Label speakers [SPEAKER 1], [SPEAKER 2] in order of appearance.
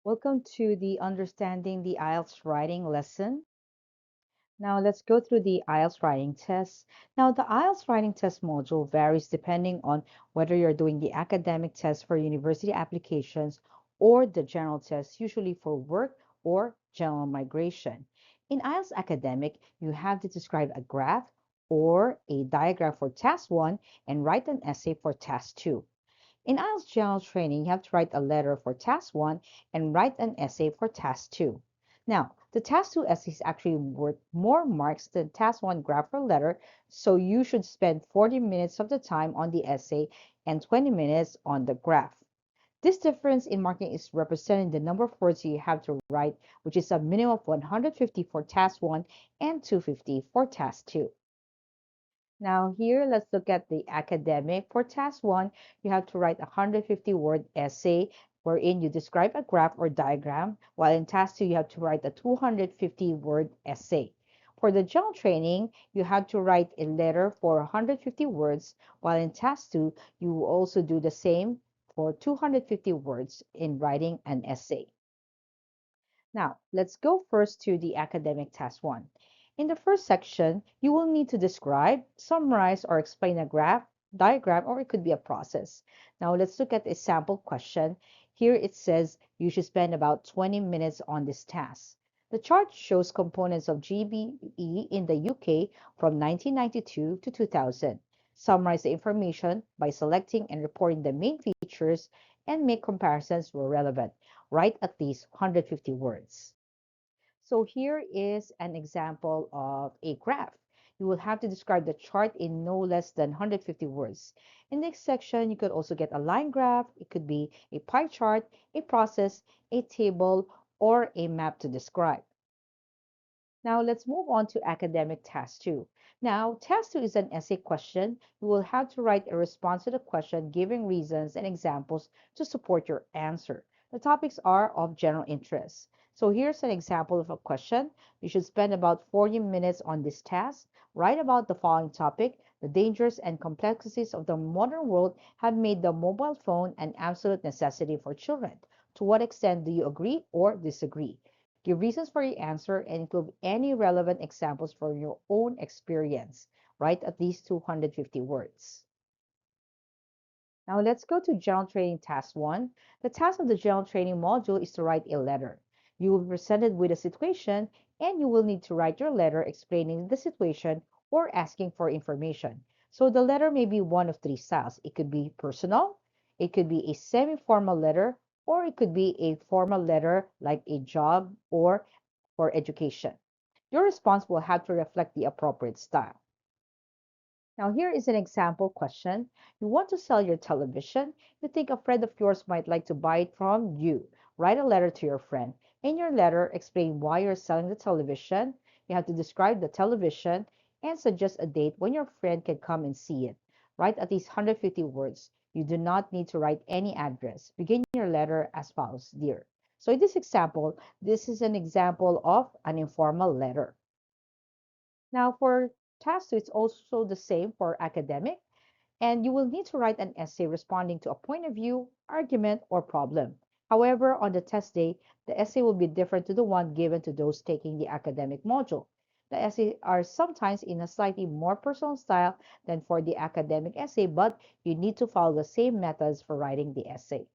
[SPEAKER 1] Welcome to the Understanding the IELTS Writing lesson. Now let's go through the IELTS writing test. Now the IELTS writing test module varies depending on whether you're doing the academic test for university applications or the general test, usually for work or general migration. In IELTS academic, you have to describe a graph or a diagram for task 1 and write an essay for task 2. In IELTS General Training, you have to write a letter for task 1 and write an essay for task 2. Now, the task 2 essay is actually worth more marks than task 1 graph or letter, so you should spend 40 minutes of the time on the essay and 20 minutes on the graph. This difference in marking is representing the number of words you have to write, which is a minimum of 150 for task 1 and 250 for task 2. Now here, let's look at the academic. For task 1, you have to write a 150-word essay wherein you describe a graph or diagram, while in task 2, you have to write a 250-word essay. For the general training, you have to write a letter for 150 words, while in task 2, you will also do the same for 250 words in writing an essay. Now, let's go first to the academic task 1. In the first section, you will need to describe, summarize, or explain a graph, diagram, or it could be a process. Now, let's look at a sample question. Here it says you should spend about 20 minutes on this task. The chart shows components of GBE in the UK from 1992 to 2000. Summarize the information by selecting and reporting the main features and make comparisons where relevant. Write at least 150 words. So here is an example of a graph. You will have to describe the chart in no less than 150 words. In this section, you could also get a line graph. It could be a pie chart, a process, a table, or a map to describe. Now let's move on to academic task 2. Now, task 2 is an essay question. You will have to write a response to the question, giving reasons and examples to support your answer. The topics are of general interest. So here's an example of a question. You should spend about 40 minutes on this task. Write about the following topic. The dangers and complexities of the modern world have made the mobile phone an absolute necessity for children. To what extent do you agree or disagree? Give reasons for your answer and include any relevant examples from your own experience. Write at least 250 words. Now let's go to General Training Task 1. The task of the General Training module is to write a letter. You will be presented with a situation and you will need to write your letter explaining the situation or asking for information. So the letter may be one of three styles. It could be personal, it could be a semi-formal letter, or it could be a formal letter like a job or for education. Your response will have to reflect the appropriate style. Now, here is an example question. You want to sell your television. You think a friend of yours might like to buy it from you. Write a letter to your friend. In your letter, explain why you're selling the television. You have to describe the television and suggest a date when your friend can come and see it. Write at least 150 words. You do not need to write any address. Begin your letter as follows, dear. So in this example, this is an example of an informal letter. Now for task 2, it's also the same for academic, and you will need to write an essay responding to a point of view, argument, or problem. However, on the test day, the essay will be different to the one given to those taking the academic module. The essays are sometimes in a slightly more personal style than for the academic essay, but you need to follow the same methods for writing the essay.